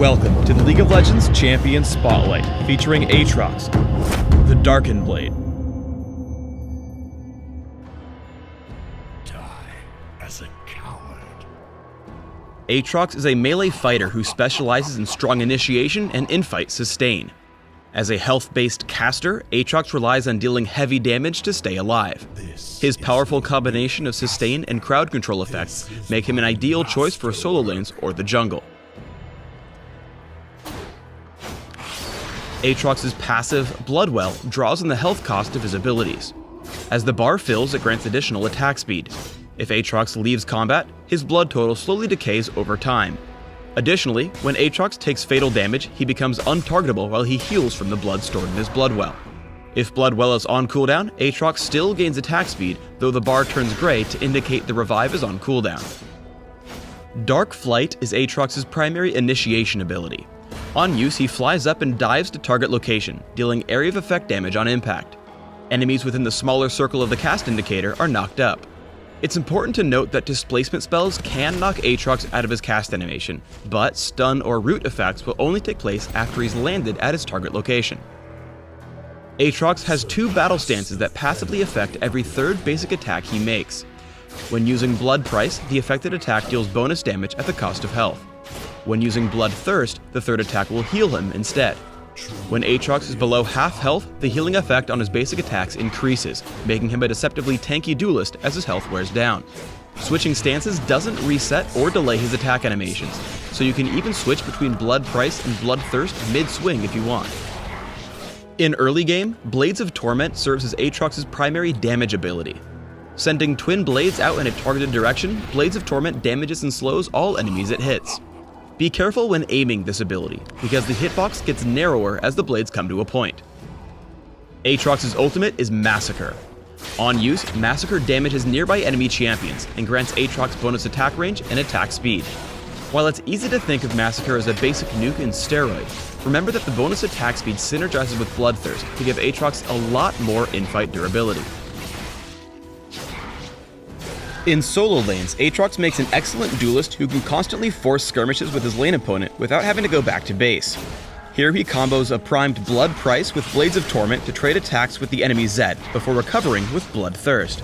Welcome to the League of Legends Champion Spotlight, featuring Aatrox, the Darkened Blade. Die as a coward. Aatrox is a melee fighter who specializes in strong initiation and in-fight sustain. As a health-based caster, Aatrox relies on dealing heavy damage to stay alive. His powerful combination of sustain and crowd control effects make him an ideal choice for solo lanes or the jungle. Aatrox's passive, Bloodwell, draws on the health cost of his abilities. As the bar fills, it grants additional attack speed. If Aatrox leaves combat, his blood total slowly decays over time. Additionally, when Aatrox takes fatal damage, he becomes untargetable while he heals from the blood stored in his Bloodwell. If Bloodwell is on cooldown, Aatrox still gains attack speed, though the bar turns gray to indicate the revive is on cooldown. Dark Flight is Aatrox's primary initiation ability. On use, he flies up and dives to target location, dealing area of effect damage on impact. Enemies within the smaller circle of the cast indicator are knocked up. It's important to note that displacement spells can knock Aatrox out of his cast animation, but stun or root effects will only take place after he's landed at his target location. Aatrox has two battle stances that passively affect every third basic attack he makes. When using Blood Price, the affected attack deals bonus damage at the cost of health. When using Bloodthirst, the third attack will heal him instead. When Aatrox is below half health, the healing effect on his basic attacks increases, making him a deceptively tanky duelist as his health wears down. Switching stances doesn't reset or delay his attack animations, so you can even switch between Blood Price and Bloodthirst mid-swing if you want. In early game, Blades of Torment serves as Aatrox's primary damage ability. Sending twin blades out in a targeted direction, Blades of Torment damages and slows all enemies it hits. Be careful when aiming this ability, because the hitbox gets narrower as the blades come to a point. Aatrox's ultimate is Massacre. On use, Massacre damages nearby enemy champions and grants Aatrox bonus attack range and attack speed. While it's easy to think of Massacre as a basic nuke in steroid, remember that the bonus attack speed synergizes with Bloodthirst to give Aatrox a lot more in-fight durability. In solo lanes, Aatrox makes an excellent duelist who can constantly force skirmishes with his lane opponent without having to go back to base. Here he combos a primed Blood Price with Blades of Torment to trade attacks with the enemy Zed before recovering with Bloodthirst.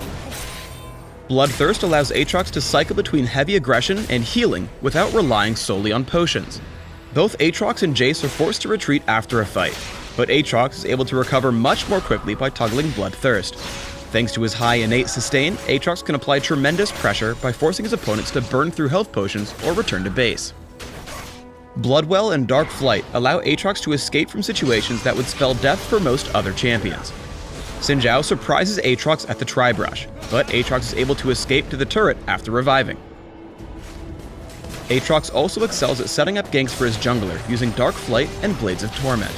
Bloodthirst allows Aatrox to cycle between heavy aggression and healing without relying solely on potions. Both Aatrox and Jace are forced to retreat after a fight, but Aatrox is able to recover much more quickly by toggling Bloodthirst. Thanks to his high innate sustain, Aatrox can apply tremendous pressure by forcing his opponents to burn through health potions or return to base. Bloodwell and Dark Flight allow Aatrox to escape from situations that would spell death for most other champions. Xin Zhao surprises Aatrox at the Tri-Brush, but Aatrox is able to escape to the turret after reviving. Aatrox also excels at setting up ganks for his jungler using Dark Flight and Blades of Torment.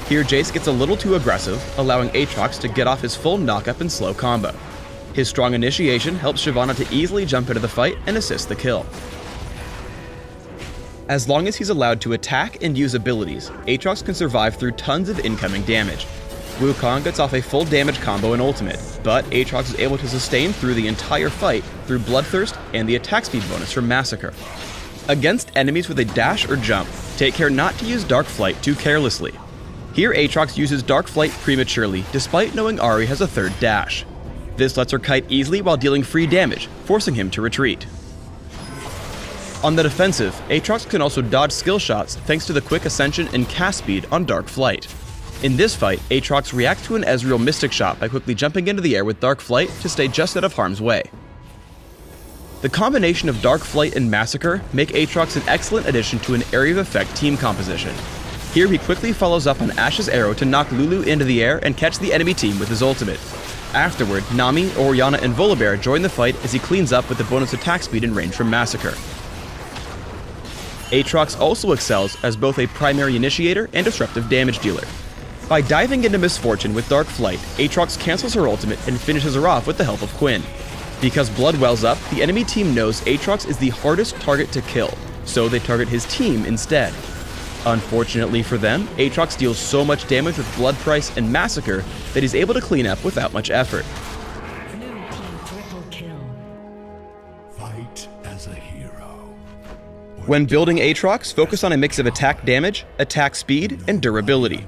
Here Jace gets a little too aggressive, allowing Aatrox to get off his full knockup and slow combo. His strong initiation helps Shyvana to easily jump into the fight and assist the kill. As long as he's allowed to attack and use abilities, Aatrox can survive through tons of incoming damage. Wukong gets off a full damage combo and ultimate, but Aatrox is able to sustain through the entire fight through Bloodthirst and the attack speed bonus from Massacre. Against enemies with a dash or jump, take care not to use Dark Flight too carelessly. Here Aatrox uses Dark Flight prematurely, despite knowing Ahri has a third dash. This lets her kite easily while dealing free damage, forcing him to retreat. On the defensive, Aatrox can also dodge skill shots thanks to the quick ascension and cast speed on Dark Flight. In this fight, Aatrox reacts to an Ezreal Mystic Shot by quickly jumping into the air with Dark Flight to stay just out of harm's way. The combination of Dark Flight and Massacre make Aatrox an excellent addition to an area of effect team composition. Here he quickly follows up on Ashe's arrow to knock Lulu into the air and catch the enemy team with his ultimate. Afterward, Nami, Orianna, and Volibear join the fight as he cleans up with the bonus attack speed and range from Massacre. Aatrox also excels as both a primary initiator and disruptive damage dealer. By diving into Misfortune with Dark Flight, Aatrox cancels her ultimate and finishes her off with the help of Quinn. Because blood wells up, the enemy team knows Aatrox is the hardest target to kill, so they target his team instead. Unfortunately for them, Aatrox deals so much damage with Blood Price and Massacre that he's able to clean up without much effort. Blue team triple kill. Fight as a hero. When building Aatrox, focus on a mix of attack damage, attack speed, and durability.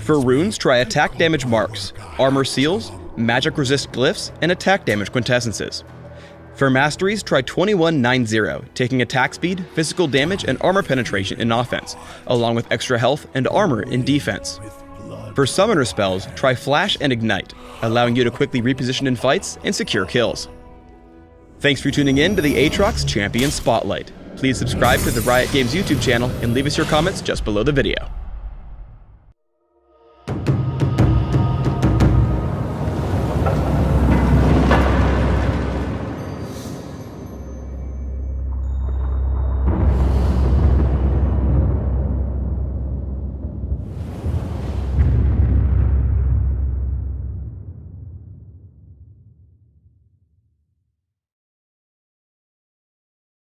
For runes, try attack damage marks, armor seals, magic resist glyphs, and attack damage quintessences. For masteries, try 2190, taking attack speed, physical damage, and armor penetration in offense, along with extra health and armor in defense. For summoner spells, try Flash and Ignite, allowing you to quickly reposition in fights and secure kills. Thanks for tuning in to the Aatrox Champion Spotlight. Please subscribe to the Riot Games YouTube channel and leave us your comments just below the video.